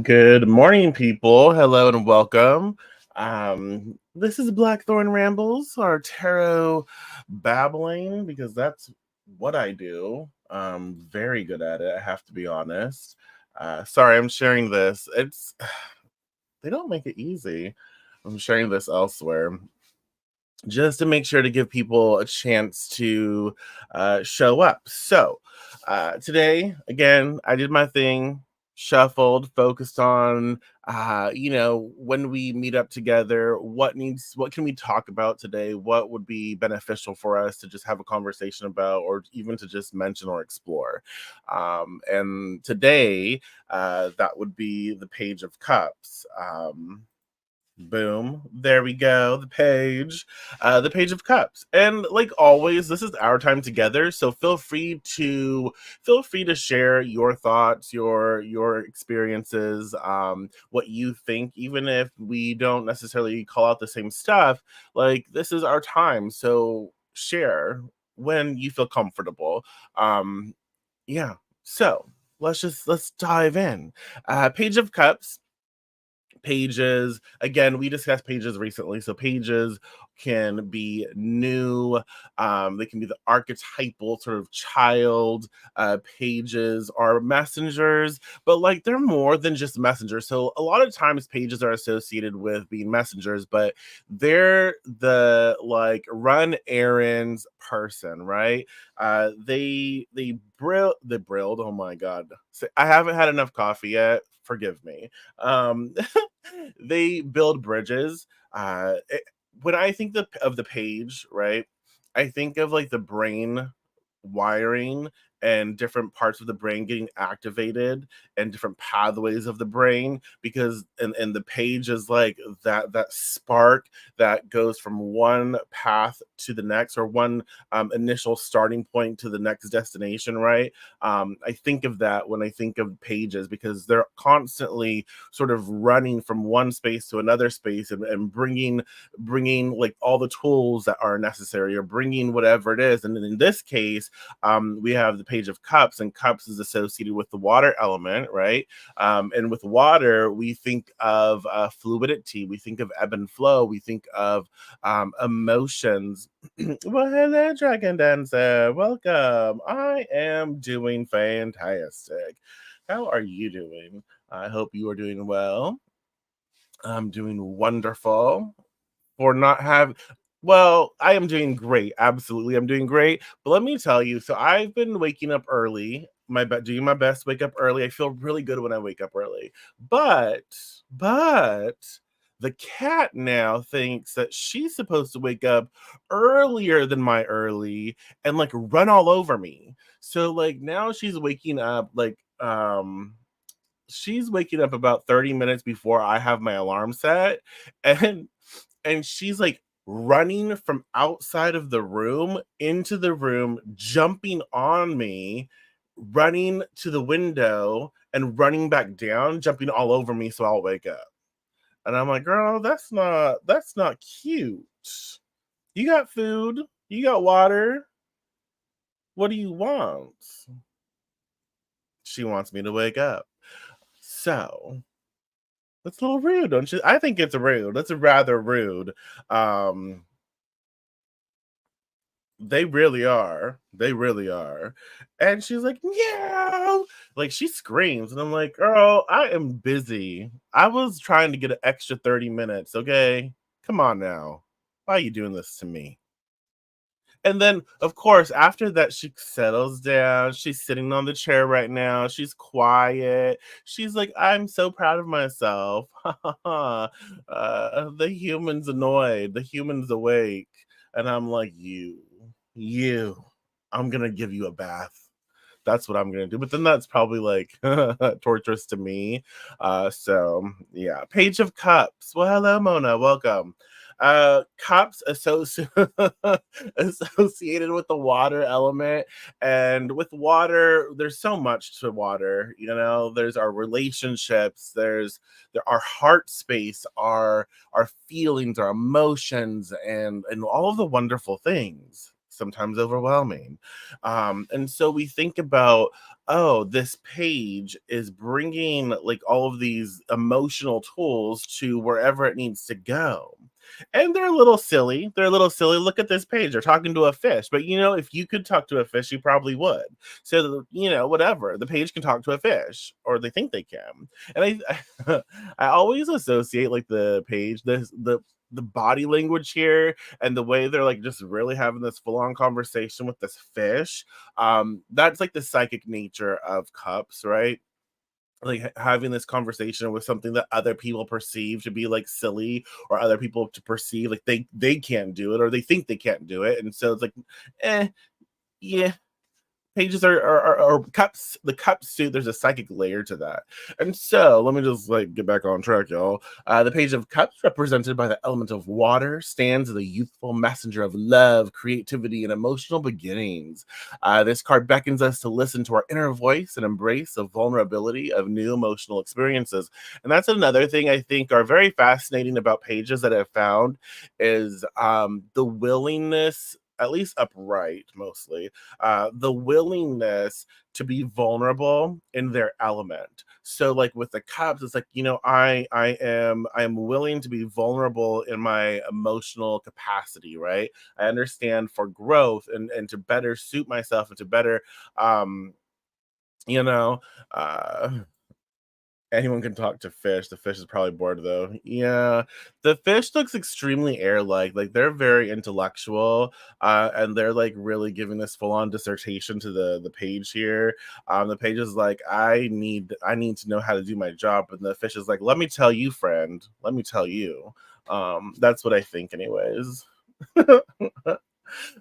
Good morning, people. Hello and welcome. This is Blackthorn Rambles, our tarot babbling, because that's what I do. Very good at it, I have to be honest. Sorry, I'm sharing this. They don't make it easy. I'm sharing this elsewhere just to make sure to give people a chance to show up. So today, again, I did my thing, shuffled, focused on, when we meet up together, what can we talk about today? What would be beneficial for us to just have a conversation about, or even to just mention or explore? And today, that would be the Page of Cups. Boom. There we go. The Page of Cups. And like always, this is our time together. So feel free to share your thoughts, your experiences, what you think, even if we don't necessarily call out the same stuff. Like this is our time. So share when you feel comfortable. Yeah. So let's dive in. Page of Cups. Pages, again, we discussed pages recently, so pages can be new. They can be the archetypal sort of child. Pages are messengers, but like they're more than just messengers. So a lot of times pages are associated with being messengers, but they're the like run errands person, right? They brilled. Oh my god. I haven't had enough coffee yet, forgive me. um they build bridges. When I think of the page, right, I think of like the brain wiring and different parts of the brain getting activated and different pathways of the brain, because and the page is like that spark that goes from one path to the next, or one initial starting point to the next destination, right? I think of that when I think of pages, because they're constantly sort of running from one space to another space, and bringing like all the tools that are necessary, or bringing whatever it is. And in this case, we have the Page of Cups, and cups is associated with the water element, right? And with water, we think of fluidity, we think of ebb and flow, we think of emotions. Well, hello, Dragon Dancer. Welcome. I am doing fantastic. How are you doing? I hope you are doing well. I'm doing wonderful. For not have Well, I am doing great. Absolutely, I'm doing great. But let me tell you, so I've been waking up early, doing my best to wake up early. I feel really good when I wake up early. But but the cat now thinks that she's supposed to wake up earlier than my early and like run all over me. So like now she's waking up about 30 minutes before I have my alarm set. And she's like running from outside of the room into the room, jumping on me, running to the window and running back down, jumping all over me so I'll wake up. And I'm like, girl, that's not cute. You got food, you got water. What do you want? She wants me to wake up. So that's a little rude, don't you? I think it's rude. That's rather rude. Um, they really are. They really are. And she's like, yeah. Like she screams. And I'm like, girl, I am busy. I was trying to get an extra 30 minutes, okay? Come on now. Why are you doing this to me? And then, of course, after that, she settles down. She's sitting on the chair right now. She's quiet. She's like, I'm so proud of myself. The human's annoyed. The human's awake. And I'm like, you, I'm going to give you a bath. That's what I'm gonna do. But then that's probably like torturous to me. So yeah. Page of Cups. Well, hello, Mona. Welcome. Cups associated with the water element. And with water, there's so much to water. You know, there's our relationships, our heart space, our feelings, our emotions, and all of the wonderful things, sometimes overwhelming. And so we think about, oh, this page is bringing like all of these emotional tools to wherever it needs to go. And they're a little silly. They're a little silly. Look at this page. They're talking to a fish. But you know, if you could talk to a fish, you probably would. So, you know, whatever. The page can talk to a fish, or they think they can. And I always associate like the page, the body language here and the way they're like just really having this full-on conversation with this fish. That's like the psychic nature of cups, right? Like having this conversation with something that other people perceive to be like silly, or other people to perceive like they can't do it, or they think they can't do it, and so it's like, eh, yeah, pages are cups. The cup suit, there's a psychic layer to that. And so let me just like get back on track, y'all. The page of cups, represented by the element of water, stands as a youthful messenger of love, creativity, and emotional beginnings. This card beckons us to listen to our inner voice and embrace the vulnerability of new emotional experiences. And that's another thing I think are very fascinating about pages that I've found, is the willingness, at least upright mostly, the willingness to be vulnerable in their element. So like with the cups, it's like, you know, I am willing to be vulnerable in my emotional capacity, right? I understand for growth and to better suit myself and to better um you know uh anyone can talk to fish. The fish is probably bored though. Yeah. The fish looks extremely air-like. Like they're very intellectual. And they're like really giving this full-on dissertation to the page here. The page is like, I need to know how to do my job. And the fish is like, let me tell you, friend. Let me tell you. That's what I think, anyways.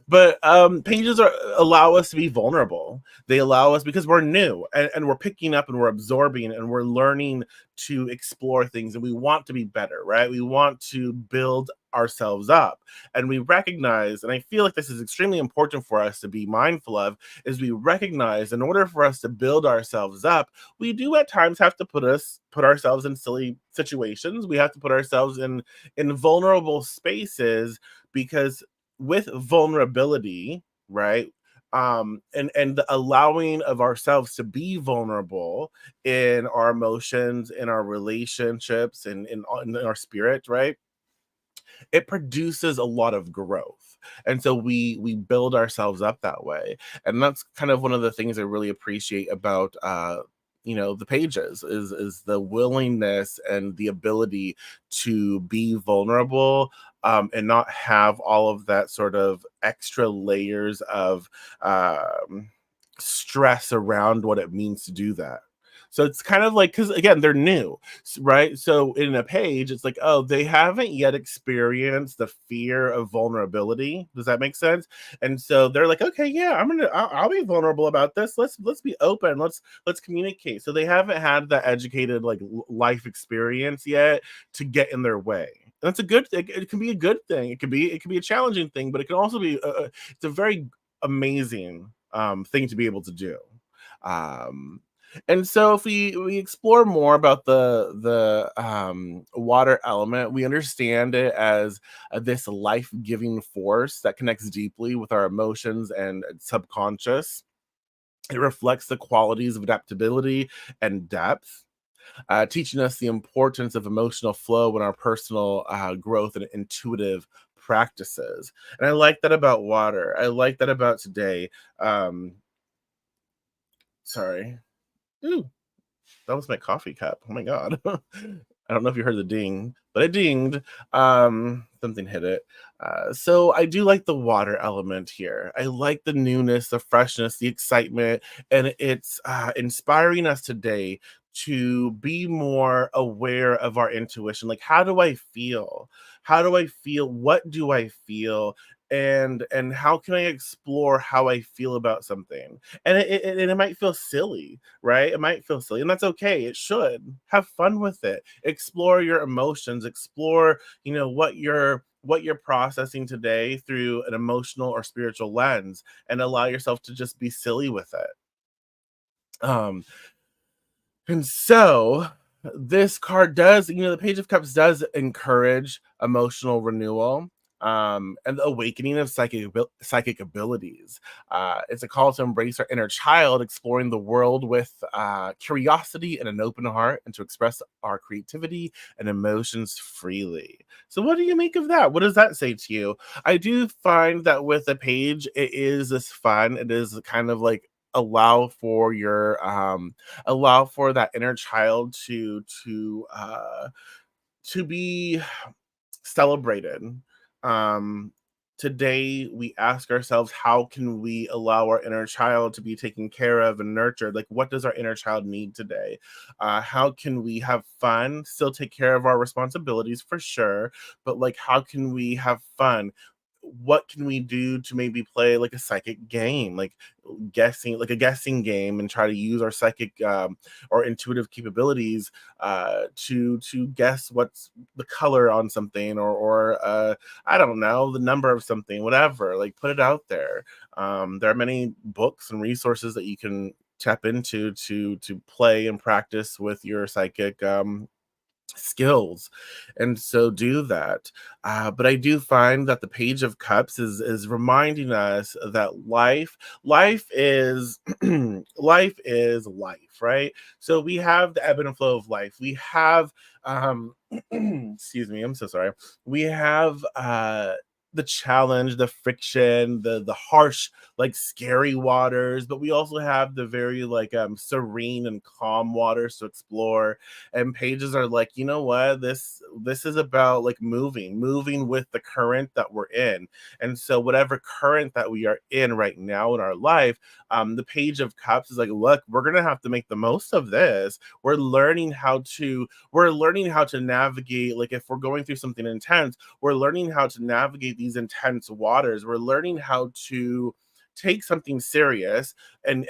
But pages are allow us to be vulnerable. They allow us, because we're new, and we're picking up and we're absorbing and we're learning to explore things, and we want to be better, right? We want to build ourselves up, and we recognize, and I feel like this is extremely important for us to be mindful of, is we recognize in order for us to build ourselves up, we do at times have to put ourselves in silly situations. We have to put ourselves in vulnerable spaces, because with vulnerability, right? And the allowing of ourselves to be vulnerable in our emotions, in our relationships, and in our spirit, right? It produces a lot of growth. And so we build ourselves up that way. And that's kind of one of the things I really appreciate about the pages, is the willingness and the ability to be vulnerable, and not have all of that sort of extra layers of stress around what it means to do that. So it's kind of like, because again, they're new, right? So in a page, it's like, oh, they haven't yet experienced the fear of vulnerability. Does that make sense? And so they're like, okay, yeah, I'll be vulnerable about this. Let's be open. Let's communicate. So they haven't had that educated like life experience yet to get in their way. And that's a good thing. It can be a good thing. It can be a challenging thing, but it can also be it's a very amazing thing to be able to do. Um, and so if we explore more about the water element, we understand it as this life-giving force that connects deeply with our emotions and subconscious. It reflects the qualities of adaptability and depth, teaching us the importance of emotional flow in our personal growth and intuitive practices. And I like that about water. I like that about today. Um, Sorry. Ooh, that was my coffee cup. Oh my god. I don't know if you heard the ding. but it dinged. Something hit it. So I do like the water element here. I like the newness, the freshness, the excitement, and it's inspiring us today to be more aware of our intuition. Like, how do I feel? How do I feel? What do I feel? And how can I explore how I feel about something? And it might feel silly, right? It might feel silly, and that's okay. It should. Have fun with it. Explore your emotions. Explore, what you're processing today through an emotional or spiritual lens, and allow yourself to just be silly with it. Um, and so this card does, the Page of Cups does encourage emotional renewal, and the awakening of psychic abilities. It's a call to embrace our inner child, exploring the world with curiosity and an open heart, and to express our creativity and emotions freely. So, what do you make of that? What does that say to you? I do find that with the page, it is this fun. It is kind of like allow for your allow for that inner child to be celebrated. Um, Today we ask ourselves, how can we allow our inner child to be taken care of and nurtured? Like, what does our inner child need today? How can we have fun, still take care of our responsibilities for sure, but like, how can we have fun? What can we do to maybe play like a psychic game, like a guessing game, and try to use our psychic or intuitive capabilities to guess what's the color on something, or I don't know, the number of something, whatever. Like, put it out there. There are many books and resources that you can tap into to play and practice with your psychic skills, and so do that. But I do find that the Page of Cups is reminding us that life is life is life, right? So we have the ebb and flow of life. We have excuse me, I'm so sorry. We have the challenge, the friction, the harsh, like, scary waters, but we also have the very, like, serene and calm waters to explore. And pages are like, you know what, this is about like moving with the current that we're in. And so whatever current that we are in right now in our life, the Page of Cups is like, look, we're gonna have to make the most of this. We're learning how to navigate. Like, if we're going through something intense, we're learning how to navigate these intense waters. We're learning how to take something serious and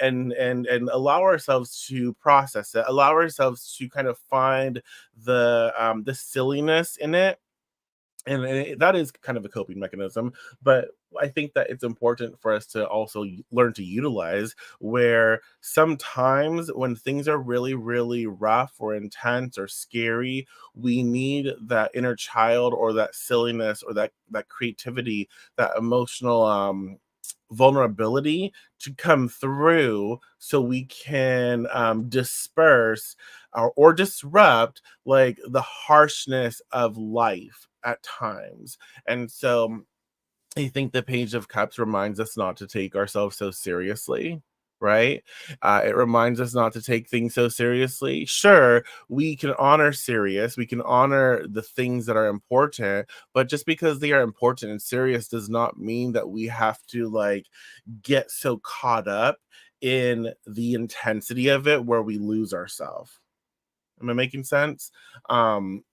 allow ourselves to process it, allow ourselves to kind of find the silliness in it. And that is kind of a coping mechanism, but I think that it's important for us to also learn to utilize, where sometimes when things are really, really rough or intense or scary, we need that inner child, or that silliness, or that creativity, that emotional vulnerability to come through, so we can disperse or disrupt, like, the harshness of life at times. And so I think the Page of Cups reminds us not to take ourselves so seriously, right? It reminds us not to take things so seriously. Sure, we can honor serious, we can honor the things that are important, but just because they are important and serious does not mean that we have to, like, get so caught up in the intensity of it where we lose ourselves. Am I making sense? Um,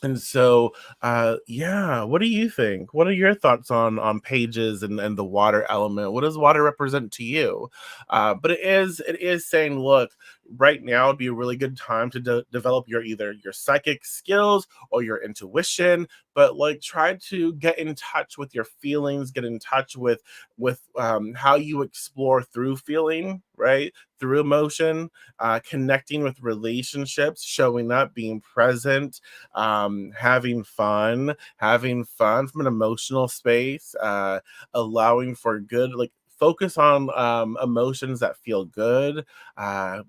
And so, yeah, what do you think? What are your thoughts on pages and the water element? What does water represent to you? But it is saying, look, right now would be a really good time to develop either your psychic skills or your intuition. But, like, try to get in touch with your feelings, get in touch with how you explore through feeling, right? Through emotion, connecting with relationships, showing up, being present, having fun from an emotional space, allowing for good, like, focus on emotions that feel good.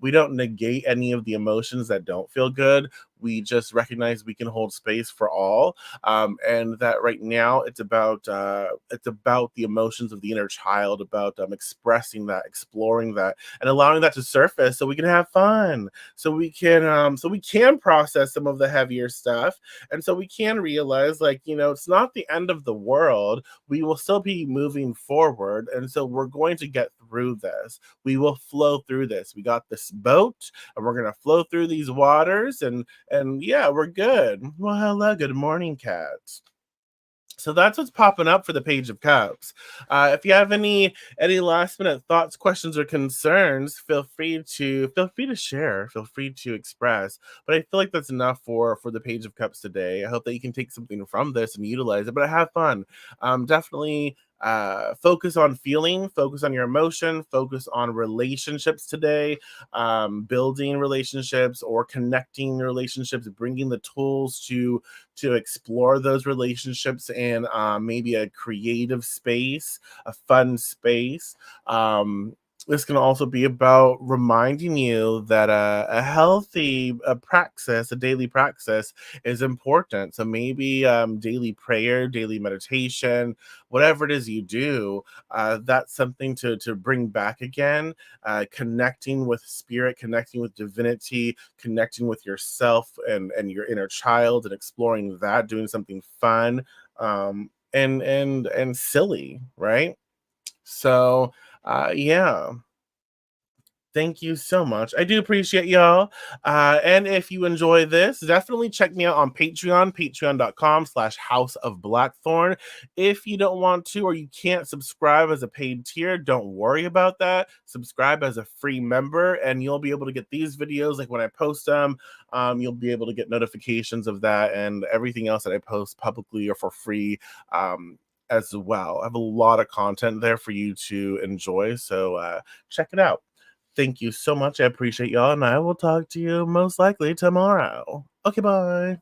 We don't negate any of the emotions that don't feel good. we just recognize we can hold space for all, and that right now it's about the emotions of the inner child, about expressing that, exploring that, and allowing that to surface so we can have fun, so we can process some of the heavier stuff, and so we can realize, like, it's not the end of the world. We will still be moving forward, and so we're going to get through this. We will flow through this. We got this boat, and we're gonna flow through these waters, and yeah, we're good. Well, hello, good morning, cats. So that's what's popping up for the Page of Cups. If you have any last minute thoughts, questions, or concerns, feel free to share. Feel free to express. But I feel like that's enough for the Page of Cups today. I hope that you can take something from this and utilize it. But have fun. Definitely focus on feeling, focus on your emotion, focus on relationships today, building relationships or connecting relationships, bringing the tools to explore those relationships in maybe a creative space, a fun space. This can also be about reminding you that a healthy praxis, a daily praxis, is important. So maybe daily prayer, daily meditation, whatever it is you do, that's something to bring back again. Connecting with spirit, connecting with divinity, connecting with yourself and your inner child, and exploring that, doing something fun, and silly, right? So yeah, thank you so much. I do appreciate y'all. And if you enjoy this, definitely check me out on Patreon, patreon.com/House of Blackthorn. If you don't want to or you can't subscribe as a paid tier, don't worry about that. Subscribe as a free member, and you'll be able to get these videos like when I post them. You'll be able to get notifications of that and everything else that I post publicly or for free. As well. I have a lot of content there for you to enjoy. So check it out. Thank you so much. I appreciate y'all, and I will talk to you most likely tomorrow. Okay, bye.